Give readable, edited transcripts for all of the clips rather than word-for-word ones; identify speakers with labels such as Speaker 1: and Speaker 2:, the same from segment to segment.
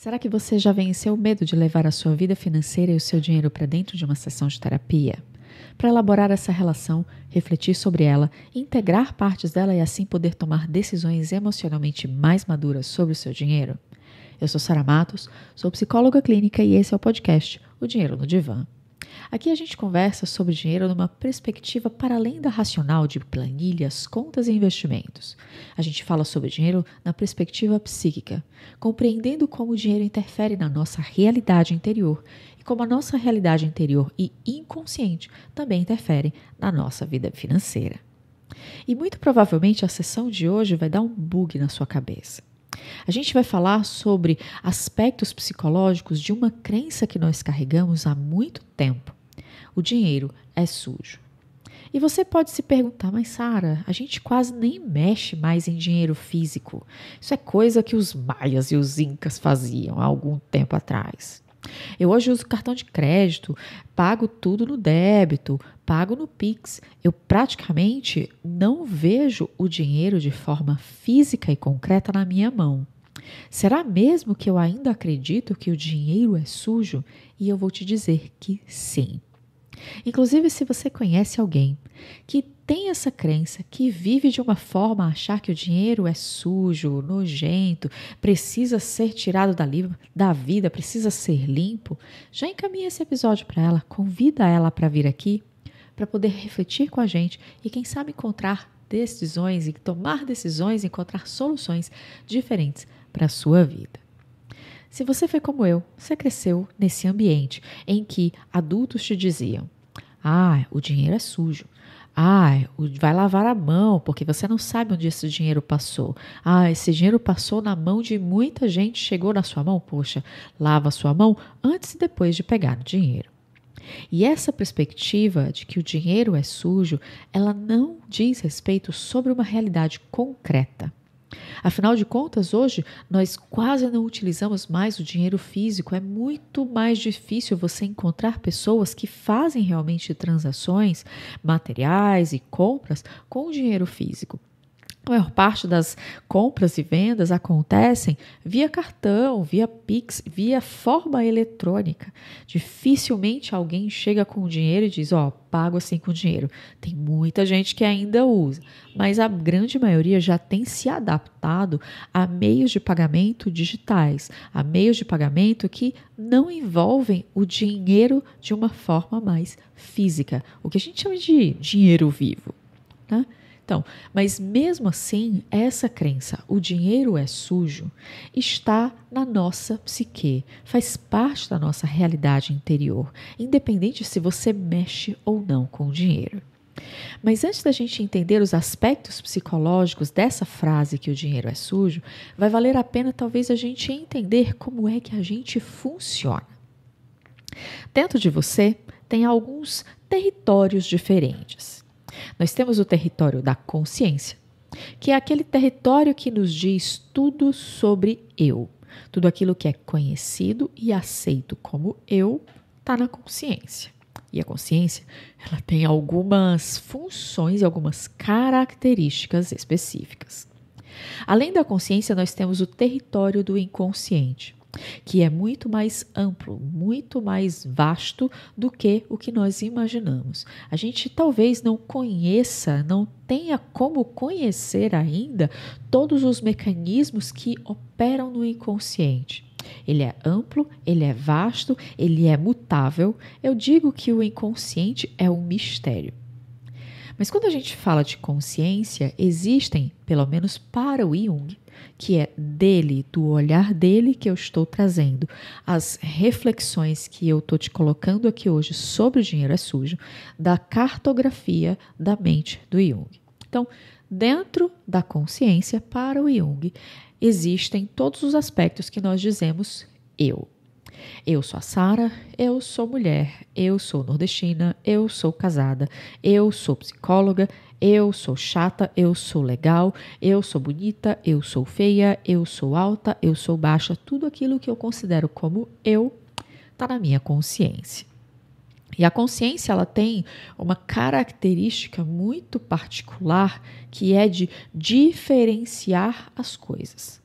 Speaker 1: Será que você já venceu o medo de levar a sua vida financeira e o seu dinheiro para dentro de uma sessão de terapia? Para elaborar essa relação, refletir sobre ela, integrar partes dela e assim poder tomar decisões emocionalmente mais maduras sobre o seu dinheiro? Eu sou Sara Matos, sou psicóloga clínica e esse é o podcast O Dinheiro no Divã. Aqui a gente conversa sobre dinheiro numa perspectiva para além da racional de planilhas, contas e investimentos. A gente fala sobre dinheiro na perspectiva psíquica, compreendendo como o dinheiro interfere na nossa realidade interior e como a nossa realidade interior e inconsciente também interferem na nossa vida financeira. E muito provavelmente a sessão de hoje vai dar um bug na sua cabeça. A gente vai falar sobre aspectos psicológicos de uma crença que nós carregamos há muito tempo. O dinheiro é sujo. E você pode se perguntar, mas Sara, a gente quase nem mexe mais em dinheiro físico. Isso é coisa que os maias e os incas faziam há algum tempo atrás. Eu hoje uso cartão de crédito, pago tudo no débito, pago no Pix. Eu praticamente não vejo o dinheiro de forma física e concreta na minha mão. Será mesmo que eu ainda acredito que o dinheiro é sujo? E eu vou te dizer que sim. Inclusive, se você conhece alguém que tem essa crença, que vive de uma forma a achar que o dinheiro é sujo, nojento, precisa ser tirado da vida, precisa ser limpo, já encaminha esse episódio para ela, convida ela para vir aqui, para poder refletir com a gente e quem sabe encontrar decisões e tomar decisões, encontrar soluções diferentes para a sua vida. Se você foi como eu, você cresceu nesse ambiente em que adultos te diziam: o dinheiro é sujo. Vai lavar a mão, porque você não sabe onde esse dinheiro passou. Esse dinheiro passou na mão de muita gente, chegou na sua mão. Poxa, lava a sua mão antes e depois de pegar o dinheiro. E essa perspectiva de que o dinheiro é sujo, ela não diz respeito sobre uma realidade concreta. Afinal de contas, hoje, nós quase não utilizamos mais o dinheiro físico. É muito mais difícil você encontrar pessoas que fazem realmente transações materiais e compras com o dinheiro físico. A maior parte das compras e vendas acontecem via cartão, via Pix, via forma eletrônica. Dificilmente alguém chega com o dinheiro e diz, pago assim com dinheiro. Tem muita gente que ainda usa, mas a grande maioria já tem se adaptado a meios de pagamento digitais, a meios de pagamento que não envolvem o dinheiro de uma forma mais física, o que a gente chama de dinheiro vivo, né? Então, mas mesmo assim, essa crença, o dinheiro é sujo, está na nossa psique, faz parte da nossa realidade interior, independente se você mexe ou não com o dinheiro. Mas antes da gente entender os aspectos psicológicos dessa frase que o dinheiro é sujo, vai valer a pena talvez a gente entender como é que a gente funciona. Dentro de você tem alguns territórios diferentes. Nós temos o território da consciência, que é aquele território que nos diz tudo sobre eu. Tudo aquilo que é conhecido e aceito como eu está na consciência. E a consciência, ela tem algumas funções e algumas características específicas. Além da consciência, nós temos o território do inconsciente, que é muito mais amplo, muito mais vasto do que o que nós imaginamos. A gente talvez não conheça, não tenha como conhecer ainda todos os mecanismos que operam no inconsciente. Ele é amplo, ele é vasto, ele é mutável. Eu digo que o inconsciente é um mistério. Mas quando a gente fala de consciência, existem, pelo menos para o Jung, que é dele, do olhar dele que eu estou trazendo, as reflexões que eu estou te colocando aqui hoje sobre o dinheiro é sujo, da cartografia da mente do Jung. Então, dentro da consciência, para o Jung, existem todos os aspectos que nós dizemos eu. Eu sou a Sara, eu sou mulher, eu sou nordestina, eu sou casada, eu sou psicóloga, eu sou chata, eu sou legal, eu sou bonita, eu sou feia, eu sou alta, eu sou baixa. Tudo aquilo que eu considero como eu está na minha consciência. E a consciência, ela tem uma característica muito particular que é de diferenciar as coisas.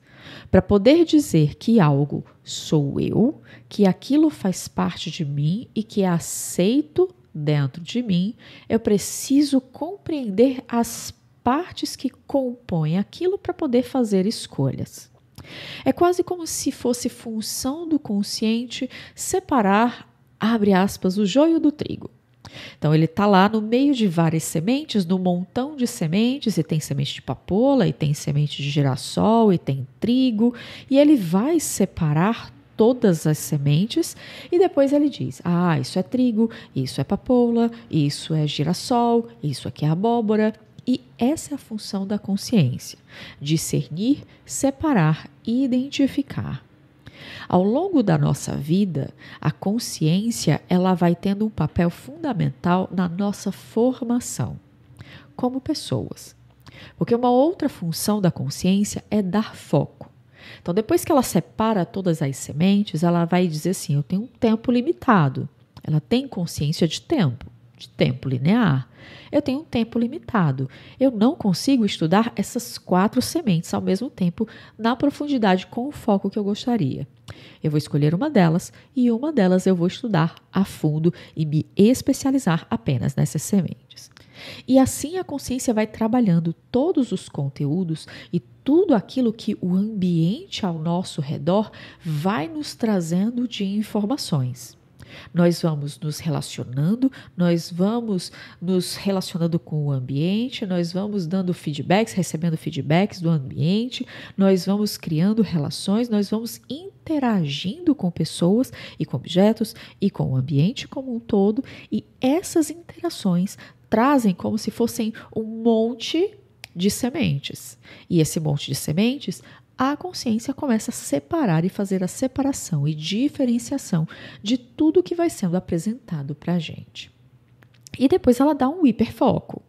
Speaker 1: Para poder dizer que algo sou eu, que aquilo faz parte de mim e que é aceito dentro de mim, eu preciso compreender as partes que compõem aquilo para poder fazer escolhas. É quase como se fosse função do consciente separar, abre aspas, o joio do trigo. Então, ele está lá no meio de várias sementes, no montão de sementes, e tem semente de papoula, e tem semente de girassol, e tem trigo, e ele vai separar todas as sementes e depois ele diz, isso é trigo, isso é papoula, isso é girassol, isso aqui é abóbora. E essa é a função da consciência, discernir, separar e identificar. Ao longo da nossa vida, a consciência ela vai tendo um papel fundamental na nossa formação como pessoas. Porque uma outra função da consciência é dar foco. Então, depois que ela separa todas as sementes, ela vai dizer assim, eu tenho um tempo limitado. Ela tem consciência de tempo linear. Eu tenho um tempo limitado. Eu não consigo estudar essas 4 sementes ao mesmo tempo na profundidade com o foco que eu gostaria. Eu vou escolher uma delas e uma delas eu vou estudar a fundo e me especializar apenas nessas sementes. E assim a consciência vai trabalhando todos os conteúdos e tudo aquilo que o ambiente ao nosso redor vai nos trazendo de informações. Nós vamos nos relacionando com o ambiente, nós vamos dando feedbacks, recebendo feedbacks do ambiente, nós vamos criando relações, nós vamos interagindo com pessoas e com objetos e com o ambiente como um todo, e essas interações trazem como se fossem um monte de sementes. E esse monte de sementes, a consciência começa a separar e fazer a separação e diferenciação de tudo que vai sendo apresentado para a gente. E depois ela dá um hiperfoco.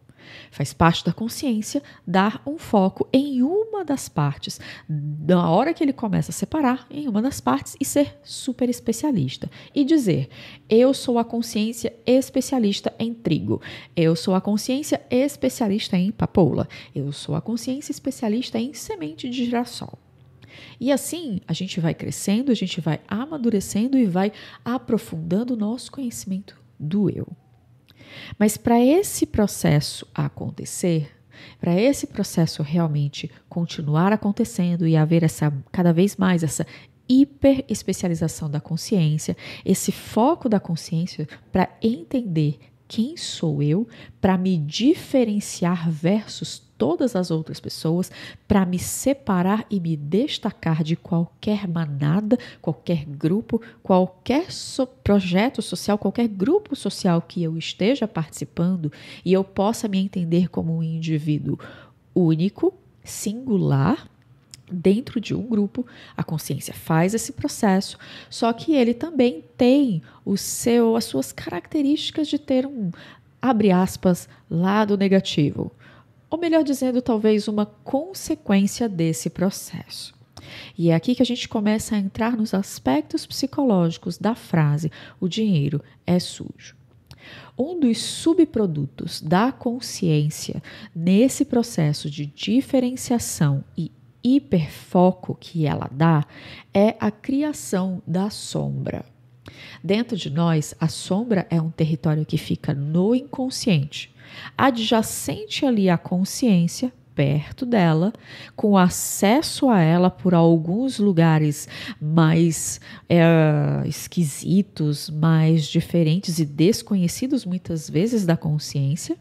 Speaker 1: Faz parte da consciência dar um foco em uma das partes, na hora que ele começa a separar em uma das partes e ser super especialista. E dizer, eu sou a consciência especialista em trigo, eu sou a consciência especialista em papoula, eu sou a consciência especialista em semente de girassol. E assim a gente vai crescendo, a gente vai amadurecendo e vai aprofundando o nosso conhecimento do eu. Mas para esse processo acontecer, para esse processo realmente continuar acontecendo e haver cada vez mais essa hiper especialização da consciência, esse foco da consciência para entender quem sou eu, para me diferenciar versus todas as outras pessoas, para me separar e me destacar de qualquer manada, qualquer grupo, qualquer projeto social, qualquer grupo social que eu esteja participando e eu possa me entender como um indivíduo único, singular, dentro de um grupo. A consciência faz esse processo, só que ele também tem as suas características de ter um, abre aspas, lado negativo. Ou melhor dizendo, talvez uma consequência desse processo. E é aqui que a gente começa a entrar nos aspectos psicológicos da frase, o dinheiro é sujo. Um dos subprodutos da consciência nesse processo de diferenciação e hiperfoco que ela dá é a criação da sombra. Dentro de nós, a sombra é um território que fica no inconsciente, adjacente ali à consciência, perto dela, com acesso a ela por alguns lugares mais esquisitos, mais diferentes e desconhecidos muitas vezes da consciência.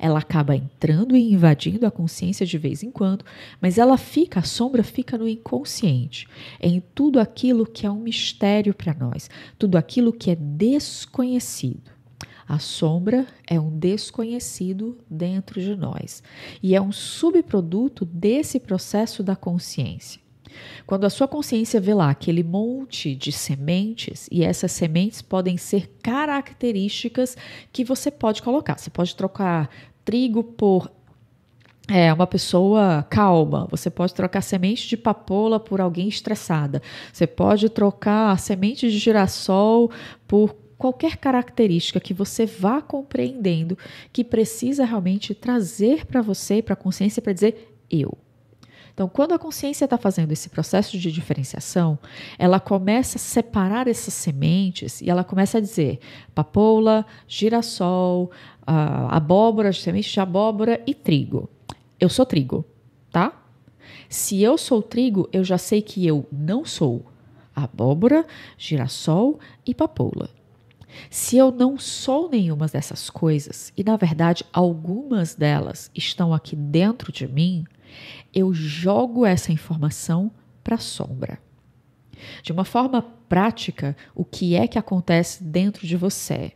Speaker 1: Ela acaba entrando e invadindo a consciência de vez em quando, mas a sombra fica no inconsciente, em tudo aquilo que é um mistério para nós, tudo aquilo que é desconhecido. A sombra é um desconhecido dentro de nós e é um subproduto desse processo da consciência. Quando a sua consciência vê lá aquele monte de sementes, e essas sementes podem ser características que você pode colocar. Você pode trocar trigo por uma pessoa calma, você pode trocar semente de papoula por alguém estressada, você pode trocar a semente de girassol por qualquer característica que você vá compreendendo que precisa realmente trazer para você, para a consciência, para dizer eu. Então, quando a consciência está fazendo esse processo de diferenciação, ela começa a separar essas sementes e ela começa a dizer papoula, girassol, abóbora, semente de abóbora e trigo. Eu sou trigo, tá? Se eu sou trigo, eu já sei que eu não sou abóbora, girassol e papoula. Se eu não sou nenhuma dessas coisas, e na verdade algumas delas estão aqui dentro de mim, eu jogo essa informação para a sombra. De uma forma prática, o que é que acontece dentro de você?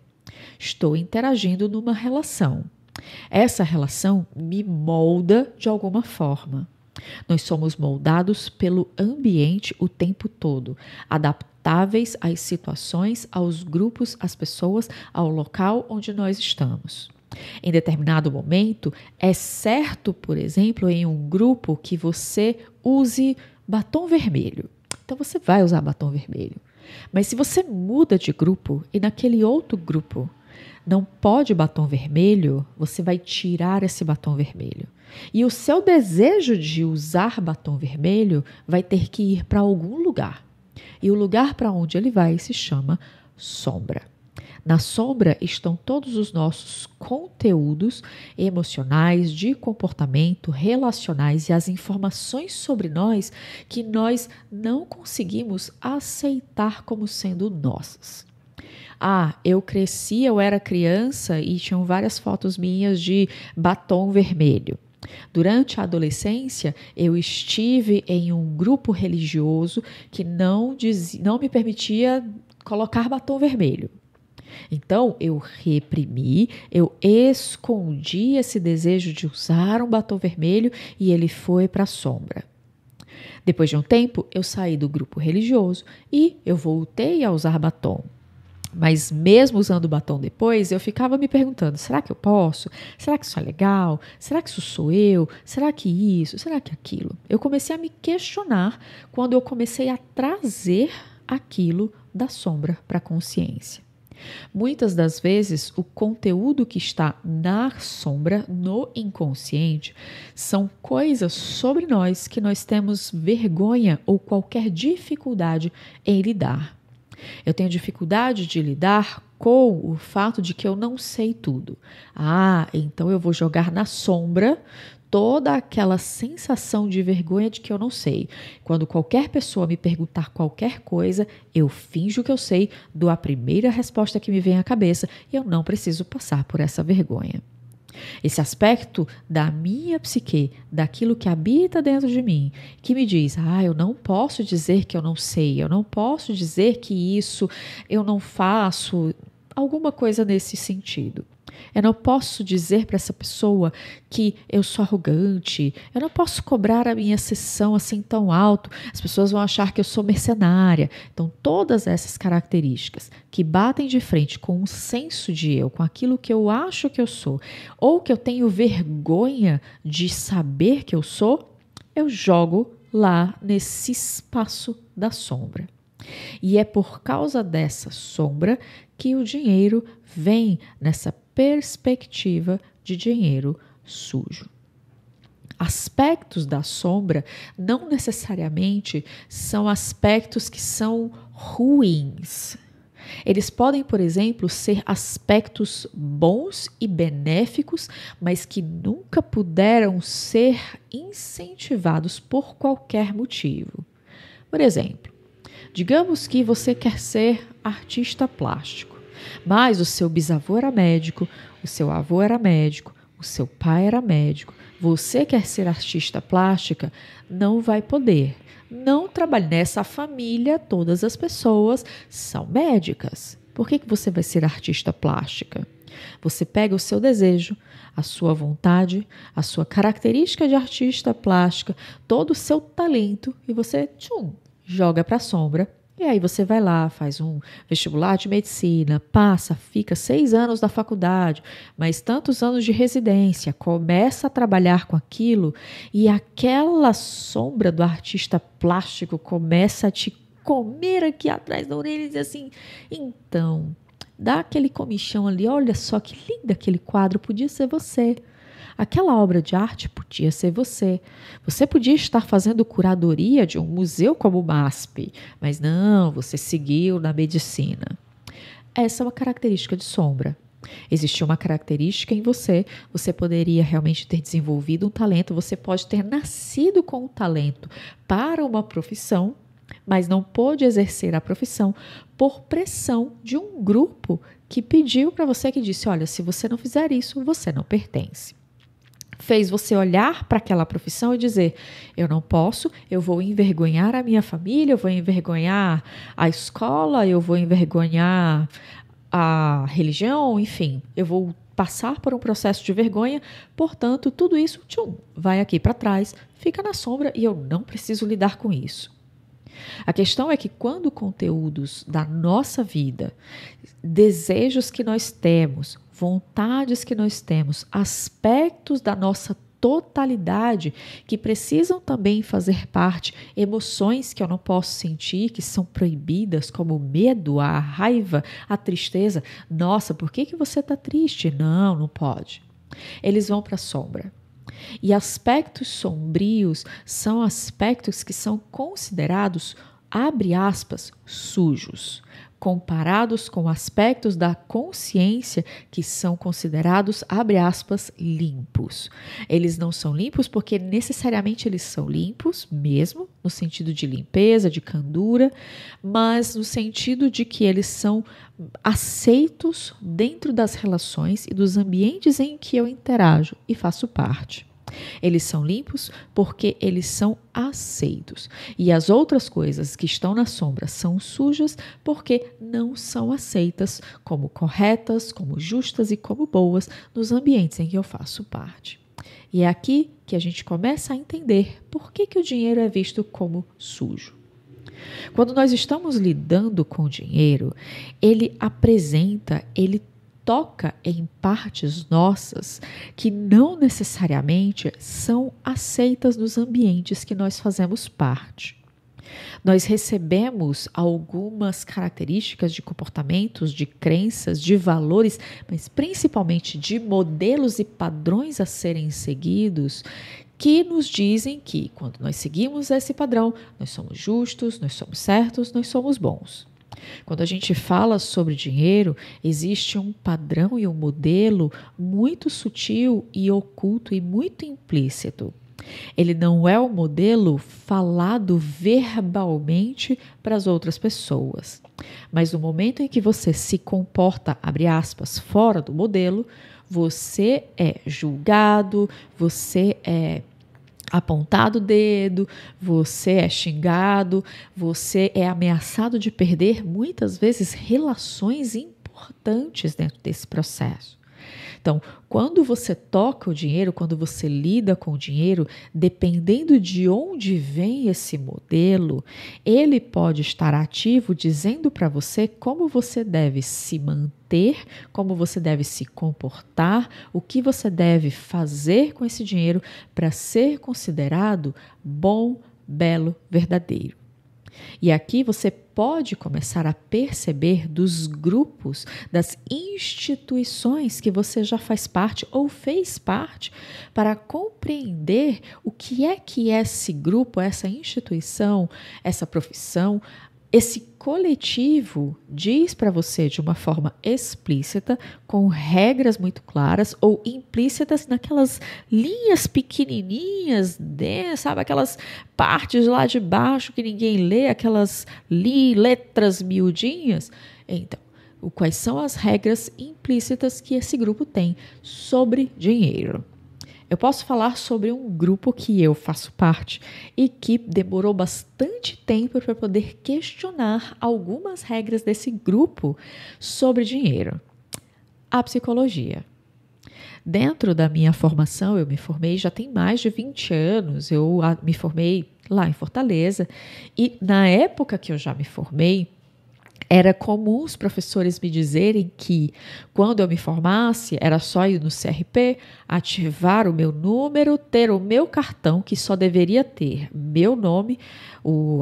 Speaker 1: Estou interagindo numa relação. Essa relação me molda de alguma forma. Nós somos moldados pelo ambiente o tempo todo, adaptáveis às situações, aos grupos, às pessoas, ao local onde nós estamos. Em determinado momento, é certo, por exemplo, em um grupo que você use batom vermelho. Então você vai usar batom vermelho. Mas se você muda de grupo e naquele outro grupo não pode batom vermelho, você vai tirar esse batom vermelho. E o seu desejo de usar batom vermelho vai ter que ir para algum lugar. E o lugar para onde ele vai se chama sombra. Na sombra estão todos os nossos conteúdos emocionais, de comportamento, relacionais e as informações sobre nós que nós não conseguimos aceitar como sendo nossas. Eu cresci, eu era criança e tinham várias fotos minhas de batom vermelho. Durante a adolescência, eu estive em um grupo religioso que não me permitia colocar batom vermelho. Então, eu reprimi, eu escondi esse desejo de usar um batom vermelho e ele foi para a sombra. Depois de um tempo, eu saí do grupo religioso e eu voltei a usar batom. Mas mesmo usando batom depois, eu ficava me perguntando, será que eu posso? Será que isso é legal? Será que isso sou eu? Será que isso? Será que aquilo? Eu comecei a me questionar quando eu comecei a trazer aquilo da sombra para a consciência. Muitas das vezes, o conteúdo que está na sombra, no inconsciente, são coisas sobre nós que nós temos vergonha ou qualquer dificuldade em lidar. Eu tenho dificuldade de lidar com o fato de que eu não sei tudo. Então eu vou jogar na sombra toda aquela sensação de vergonha de que eu não sei. Quando qualquer pessoa me perguntar qualquer coisa, eu finjo que eu sei, dou a primeira resposta que me vem à cabeça e eu não preciso passar por essa vergonha. Esse aspecto da minha psique, daquilo que habita dentro de mim, que me diz, eu não posso dizer que eu não sei, eu não posso dizer que isso eu não faço, alguma coisa nesse sentido. Eu não posso dizer para essa pessoa que eu sou arrogante, eu não posso cobrar a minha sessão assim tão alto, as pessoas vão achar que eu sou mercenária. Então, todas essas características que batem de frente com um senso de eu, com aquilo que eu acho que eu sou, ou que eu tenho vergonha de saber que eu sou, eu jogo lá nesse espaço da sombra. E é por causa dessa sombra que o dinheiro vem nessa perspectiva de dinheiro sujo. Aspectos da sombra não necessariamente são aspectos que são ruins. Eles podem, por exemplo, ser aspectos bons e benéficos, mas que nunca puderam ser incentivados por qualquer motivo. Por exemplo, digamos que você quer ser artista plástico, mas o seu bisavô era médico, o seu avô era médico, o seu pai era médico. Você quer ser artista plástica? Não vai poder. Não trabalhe nessa família, todas as pessoas são médicas. Por que você vai ser artista plástica? Você pega o seu desejo, a sua vontade, a sua característica de artista plástica, todo o seu talento e você joga para a sombra. E aí você vai lá, faz um vestibular de medicina, passa, fica 6 anos na faculdade, mais tantos anos de residência, começa a trabalhar com aquilo e aquela sombra do artista plástico começa a te comer aqui atrás da orelha e diz assim, então, dá aquele comichão ali, olha só que lindo aquele quadro, podia ser você. Aquela obra de arte podia ser você. Você podia estar fazendo curadoria de um museu como o MASP, mas não, você seguiu na medicina. Essa é uma característica de sombra. Existiu uma característica em você, você poderia realmente ter desenvolvido um talento, você pode ter nascido com um talento para uma profissão, mas não pôde exercer a profissão por pressão de um grupo que pediu para você, que disse, olha, se você não fizer isso, você não pertence. Fez você olhar para aquela profissão e dizer, eu não posso, eu vou envergonhar a minha família, eu vou envergonhar a escola, eu vou envergonhar a religião, enfim, eu vou passar por um processo de vergonha, portanto, tudo isso vai aqui para trás, fica na sombra e eu não preciso lidar com isso. A questão é que quando conteúdos da nossa vida, desejos que nós temos, vontades que nós temos, aspectos da nossa totalidade que precisam também fazer parte, emoções que eu não posso sentir, que são proibidas, como o medo, a raiva, a tristeza. Nossa, por que você está triste? Não, não pode. Eles vão para a sombra. E aspectos sombrios são aspectos que são considerados, abre aspas, sujos, comparados com aspectos da consciência que são considerados, abre aspas, limpos. Eles não são limpos porque necessariamente eles são limpos mesmo, no sentido de limpeza, de candura, mas no sentido de que eles são aceitos dentro das relações e dos ambientes em que eu interajo e faço parte. Eles são limpos porque eles são aceitos. E as outras coisas que estão na sombra são sujas porque não são aceitas como corretas, como justas e como boas nos ambientes em que eu faço parte. E é aqui que a gente começa a entender por que o dinheiro é visto como sujo. Quando nós estamos lidando com o dinheiro, ele toca em partes nossas que não necessariamente são aceitas nos ambientes que nós fazemos parte. Nós recebemos algumas características de comportamentos, de crenças, de valores, mas principalmente de modelos e padrões a serem seguidos, que nos dizem que quando nós seguimos esse padrão, nós somos justos, nós somos certos, nós somos bons. Quando a gente fala sobre dinheiro, existe um padrão e um modelo muito sutil e oculto e muito implícito. Ele não é o modelo falado verbalmente para as outras pessoas. Mas no momento em que você se comporta, abre aspas, fora do modelo, você é julgado, você é apontado o dedo, você é xingado, você é ameaçado de perder muitas vezes relações importantes dentro desse processo. Então, quando você toca o dinheiro, quando você lida com o dinheiro, dependendo de onde vem esse modelo, ele pode estar ativo dizendo para você como você deve se manter, como você deve se comportar, o que você deve fazer com esse dinheiro para ser considerado bom, belo, verdadeiro. E aqui você pode começar a perceber dos grupos, das instituições que você já faz parte ou fez parte, para compreender o que é esse grupo, essa instituição, essa profissão, esse coletivo diz para você de uma forma explícita, com regras muito claras ou implícitas naquelas linhas pequenininhas, sabe? Aquelas partes lá de baixo que ninguém lê, aquelas letras miudinhas. Então, quais são as regras implícitas que esse grupo tem sobre dinheiro? Eu posso falar sobre um grupo que eu faço parte e que demorou bastante tempo para poder questionar algumas regras desse grupo sobre dinheiro. A psicologia. Dentro da minha formação, eu me formei já tem mais de 20 anos, eu me formei lá em Fortaleza e na época que eu já me formei, era comum os professores me dizerem que, quando eu me formasse, era só ir no CRP, ativar o meu número, ter o meu cartão, que só deveria ter meu nome,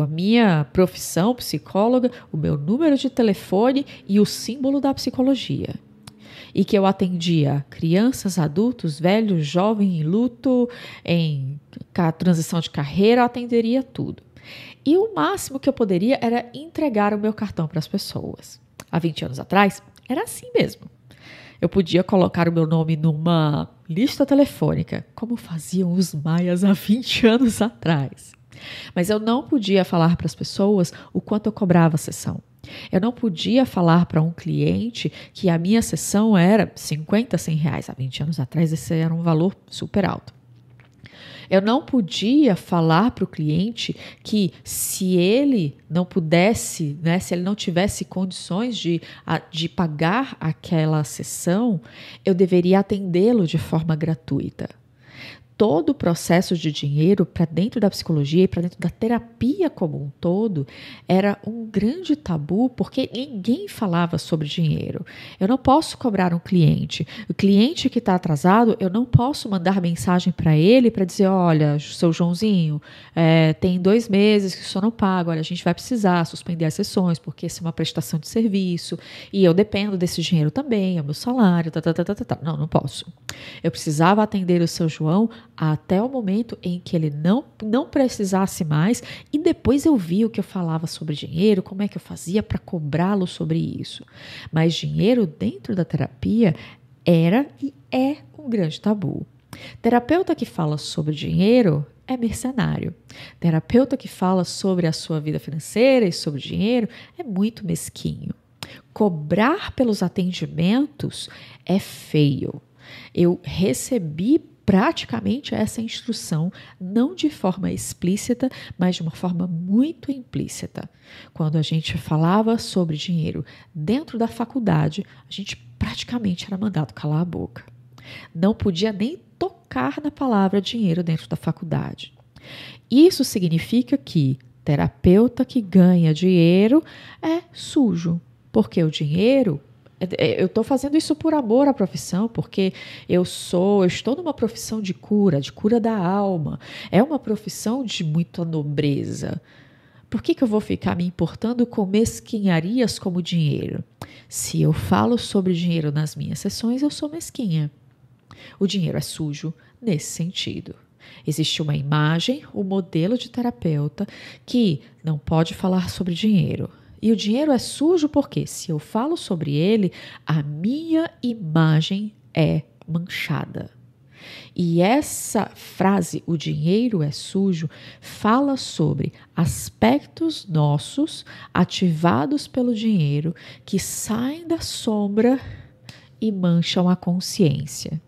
Speaker 1: a minha profissão, psicóloga, o meu número de telefone e o símbolo da psicologia. e que eu atendia crianças, adultos, velhos, jovens em luto, em transição de carreira, eu atenderia tudo. E o máximo que eu poderia era entregar o meu cartão para as pessoas. Há 20 anos atrás, era assim mesmo. Eu podia colocar o meu nome numa lista telefônica, como faziam os maias há 20 anos atrás. Mas eu não podia falar para as pessoas o quanto eu cobrava a sessão. Eu não podia falar para um cliente que a minha sessão era 50, 100 reais. Há 20 anos atrás, esse era um valor super alto. Eu não podia falar para o cliente que se ele não pudesse, né, se ele não tivesse condições de pagar aquela sessão, eu deveria atendê-lo de forma gratuita. Todo o processo de dinheiro para dentro da psicologia e para dentro da terapia como um todo era um grande tabu porque ninguém falava sobre dinheiro. Eu não posso cobrar um cliente. O cliente que está atrasado, eu não posso mandar mensagem para ele para dizer, olha, seu Joãozinho, tem 2 meses que o senhor não paga, olha, a gente vai precisar suspender as sessões porque isso é uma prestação de serviço e eu dependo desse dinheiro também, é o meu salário, Não, não posso. Eu precisava atender o seu João até o momento em que ele não precisasse mais e depois eu vi o que eu falava sobre dinheiro, como é que eu fazia para cobrá-lo sobre isso. Mas dinheiro dentro da terapia era e é um grande tabu. Terapeuta que fala sobre dinheiro é mercenário. Terapeuta que fala sobre a sua vida financeira e sobre dinheiro é muito mesquinho. Cobrar pelos atendimentos é feio. Eu recebi praticamente essa instrução, não de forma explícita, mas de uma forma muito implícita. Quando a gente falava sobre dinheiro dentro da faculdade, a gente praticamente era mandado calar a boca. Não podia nem tocar na palavra dinheiro dentro da faculdade. Isso significa que terapeuta que ganha dinheiro é sujo, porque o dinheiro... Eu estou fazendo isso por amor à profissão, porque eu estou numa profissão de cura da alma. É uma profissão de muita nobreza. Por que eu vou ficar me importando com mesquinharias como dinheiro? Se eu falo sobre dinheiro nas minhas sessões, eu sou mesquinha. O dinheiro é sujo nesse sentido. Existe uma imagem, o modelo de terapeuta que não pode falar sobre dinheiro. E o dinheiro é sujo porque, se eu falo sobre ele, a minha imagem é manchada. E essa frase, o dinheiro é sujo, fala sobre aspectos nossos ativados pelo dinheiro que saem da sombra e mancham a consciência.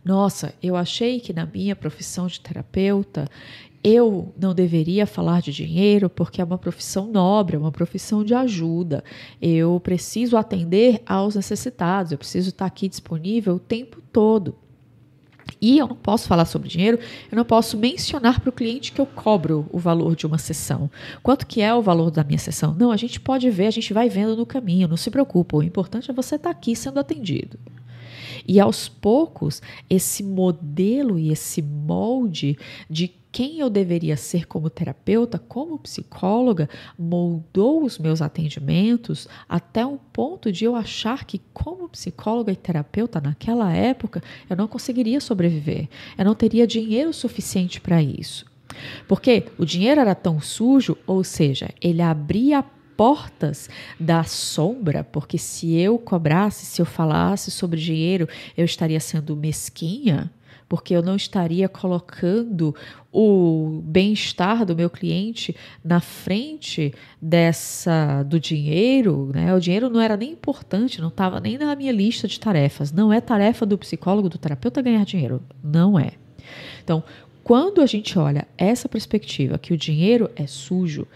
Speaker 1: Nossa, eu achei que na minha profissão de terapeuta eu não deveria falar de dinheiro porque é uma profissão nobre, é uma profissão de ajuda. Eu preciso atender aos necessitados, eu preciso estar aqui disponível o tempo todo. E eu não posso falar sobre dinheiro, eu não posso mencionar para o cliente que eu cobro o valor de uma sessão. Quanto que é o valor da minha sessão? Não, a gente pode ver, a gente vai vendo no caminho, não se preocupa. O importante é você estar aqui sendo atendido. E aos poucos, esse modelo e esse molde de quem eu deveria ser como terapeuta, como psicóloga, moldou os meus atendimentos até um ponto de eu achar que como psicóloga e terapeuta naquela época eu não conseguiria sobreviver, eu não teria dinheiro suficiente para isso. Porque o dinheiro era tão sujo, ou seja, ele abria portas da sombra, porque se eu cobrasse, se eu falasse sobre dinheiro, eu estaria sendo mesquinha, porque eu não estaria colocando o bem-estar do meu cliente na frente do dinheiro, né? O dinheiro não era nem importante, não estava nem na minha lista de tarefas. Não é tarefa do psicólogo, do terapeuta ganhar dinheiro. Não é. Então, quando a gente olha essa perspectiva que o dinheiro é sujo,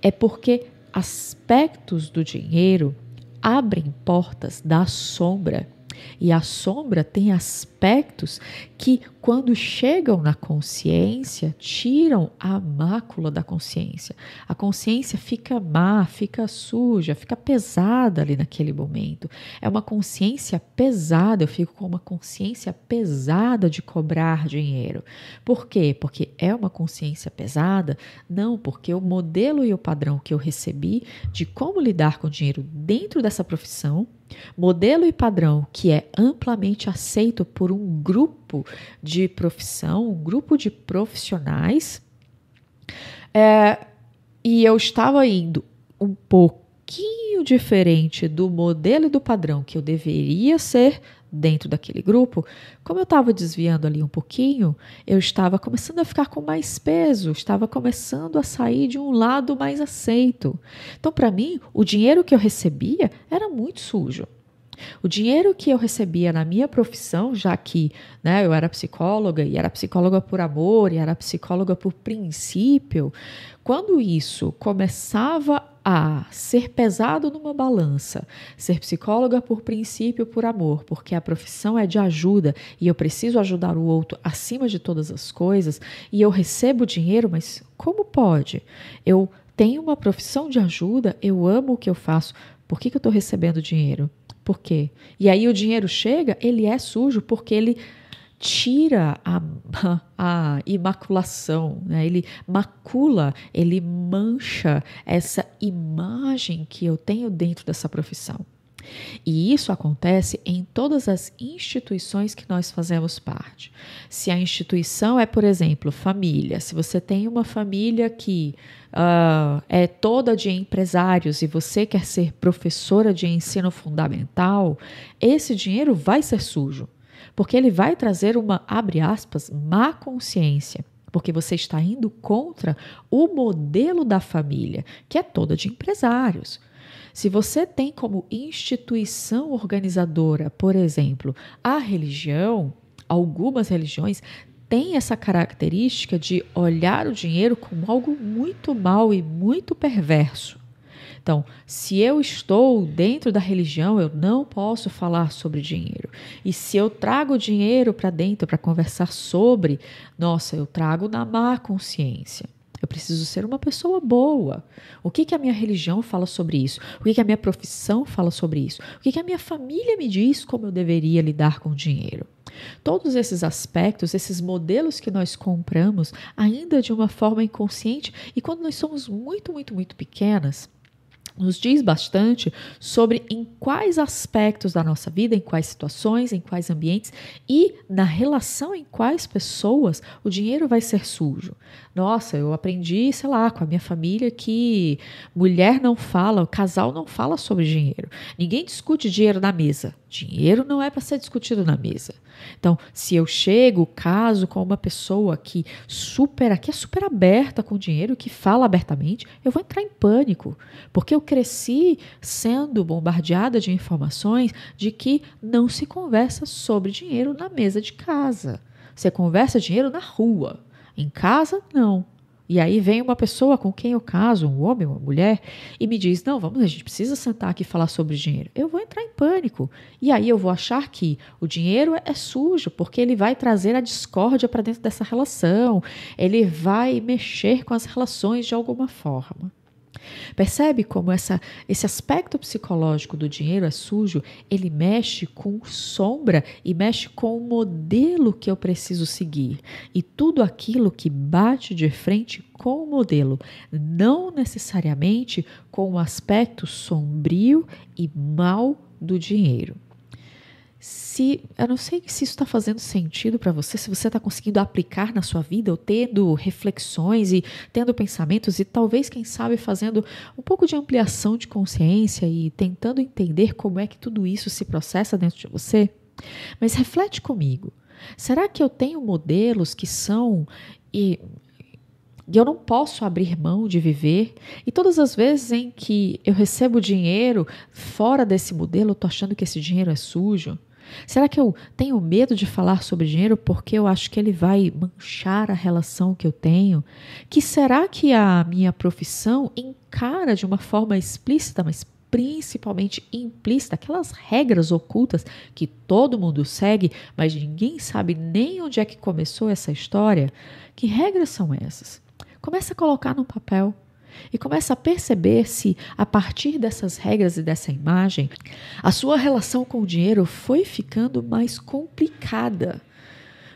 Speaker 1: é porque aspectos do dinheiro abrem portas da sombra. E a sombra tem aspectos que, quando chegam na consciência, tiram a mácula da consciência. A consciência fica má, fica suja, fica pesada ali naquele momento. É uma consciência pesada, eu fico com uma consciência pesada de cobrar dinheiro. Por quê? Porque é uma consciência pesada? Não, porque o modelo e o padrão que eu recebi de como lidar com dinheiro dentro dessa profissão modelo e padrão que é amplamente aceito por um grupo de profissão, um grupo de profissionais, e eu estava indo um pouquinho diferente do modelo e do padrão que eu deveria ser dentro daquele grupo. Como eu estava desviando ali um pouquinho, eu estava começando a ficar com mais peso, estava começando a sair de um lado mais aceito. Então, para mim, o dinheiro que eu recebia era muito sujo. O dinheiro que eu recebia na minha profissão, já que, né, eu era psicóloga e era psicóloga por amor e era psicóloga por princípio, quando isso começava a ser pesado numa balança, ser psicóloga por princípio, por amor, porque a profissão é de ajuda e eu preciso ajudar o outro acima de todas as coisas, e eu recebo dinheiro, mas como pode? Eu tenho uma profissão de ajuda, eu amo o que eu faço, por que eu estou recebendo dinheiro? Por quê? E aí o dinheiro chega, ele é sujo porque ele tira a imaculação, né? Ele macula, ele mancha essa imagem que eu tenho dentro dessa profissão. E isso acontece em todas as instituições que nós fazemos parte. Se a instituição é, por exemplo, família, se você tem uma família que é toda de empresários e você quer ser professora de ensino fundamental, esse dinheiro vai ser sujo, porque ele vai trazer uma, abre aspas, má consciência, porque você está indo contra o modelo da família, que é toda de empresários. Se você tem como instituição organizadora, por exemplo, a religião, algumas religiões têm essa característica de olhar o dinheiro como algo muito mau e muito perverso. Então, se eu estou dentro da religião, eu não posso falar sobre dinheiro. E se eu trago dinheiro para dentro para conversar sobre, nossa, eu trago na má consciência. Eu preciso ser uma pessoa boa. O que a minha religião fala sobre isso? O que a minha profissão fala sobre isso? O que a minha família me diz como eu deveria lidar com o dinheiro? Todos esses aspectos, esses modelos que nós compramos, ainda de uma forma inconsciente, e quando nós somos muito, muito, muito pequenas, nos diz bastante sobre em quais aspectos da nossa vida, em quais situações, em quais ambientes e na relação em quais pessoas o dinheiro vai ser sujo. Nossa, eu aprendi, sei lá, com a minha família que mulher não fala, o casal não fala sobre dinheiro. Ninguém discute dinheiro na mesa. Dinheiro não é para ser discutido na mesa. Então, se eu chego, caso com uma pessoa que é super aberta com dinheiro, que fala abertamente, eu vou entrar em pânico, porque eu cresci sendo bombardeada de informações de que não se conversa sobre dinheiro na mesa de casa. Você conversa dinheiro na rua. Em casa, não. E aí vem uma pessoa com quem eu caso, um homem, uma mulher, e me diz, não, vamos, a gente precisa sentar aqui e falar sobre dinheiro. Eu vou entrar em pânico. E aí eu vou achar que o dinheiro é sujo, porque ele vai trazer a discórdia para dentro dessa relação. Ele vai mexer com as relações de alguma forma. Percebe como esse aspecto psicológico do dinheiro é sujo? Ele mexe com sombra e mexe com o modelo que eu preciso seguir. E tudo aquilo que bate de frente com o modelo, não necessariamente com o aspecto sombrio e mau do dinheiro. Eu não sei se isso está fazendo sentido para você, se você está conseguindo aplicar na sua vida, ou tendo reflexões e tendo pensamentos e talvez, quem sabe, fazendo um pouco de ampliação de consciência e tentando entender como é que tudo isso se processa dentro de você. Mas reflete comigo. Será que eu tenho modelos que são e eu não posso abrir mão de viver? E todas as vezes em que eu recebo dinheiro fora desse modelo, eu estou achando que esse dinheiro é sujo? Será que eu tenho medo de falar sobre dinheiro porque eu acho que ele vai manchar a relação que eu tenho? Que será que a minha profissão encara de uma forma explícita, mas principalmente implícita, aquelas regras ocultas que todo mundo segue, mas ninguém sabe nem onde é que começou essa história? Que regras são essas? Começa a colocar no papel. E começa a perceber se, a partir dessas regras e dessa imagem, a sua relação com o dinheiro foi ficando mais complicada.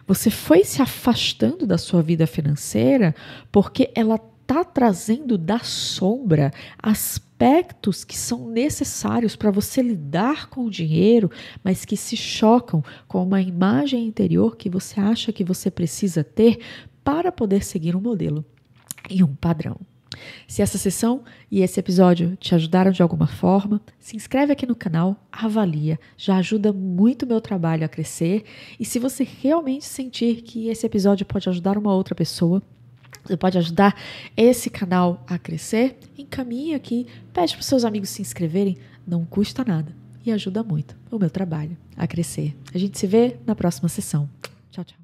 Speaker 1: Você foi se afastando da sua vida financeira porque ela está trazendo da sombra as aspectos que são necessários para você lidar com o dinheiro, mas que se chocam com uma imagem interior que você acha que você precisa ter para poder seguir um modelo e um padrão. Se essa sessão e esse episódio te ajudaram de alguma forma, se inscreve aqui no canal, avalia, já ajuda muito o meu trabalho a crescer. E se você realmente sentir que esse episódio pode ajudar uma outra pessoa, você pode ajudar esse canal a crescer, encaminhe aqui, pede para os seus amigos se inscreverem, não custa nada e ajuda muito o meu trabalho a crescer. A gente se vê na próxima sessão. Tchau, tchau.